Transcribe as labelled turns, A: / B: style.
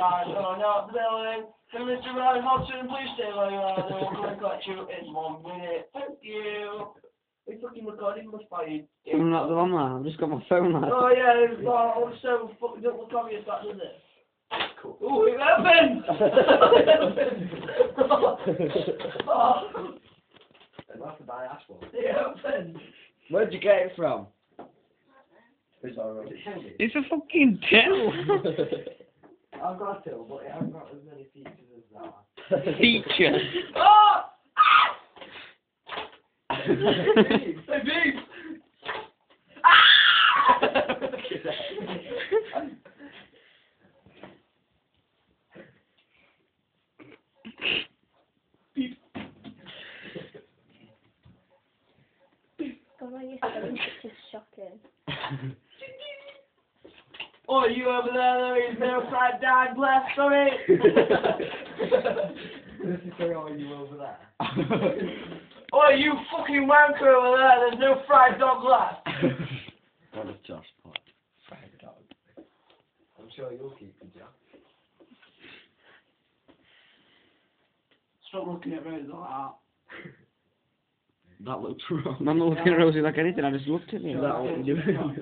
A: right, no, no, the building. Can Mr. Ryan Hodgson please stay where you are? Then we'll come and collect you in 1 minute. Thank you. Are you fucking recording? Must buy you.
B: I'm not the one, man. I've just got my phone, man.
A: Oh, yeah, it's so fucking don't look obvious, that, does it? Cool. Ooh, it happened! Oh.
C: I'll have to buy asphalt.
A: It happened!
B: Where'd you get it from?
C: It's alright.
B: It's a fucking till.
C: I've got a till, but it hasn't got as many features as that.
B: Features.
A: Oh!
C: Hey, beep!
D: God, why are you saying it's just shocking?
A: Oh, you over there is no fried dog left for me.
C: This is for all you over there.
A: Oh, you fucking wanker over there, there's no fried dog left.
B: What a Josh pot.
C: Fried dog. I'm sure you'll keep it, Jack.
A: Stop looking at Rose like that.
C: That looks wrong.
B: I'm not looking at Rosie like anything, I just looked at you.
C: Is that what you're doing?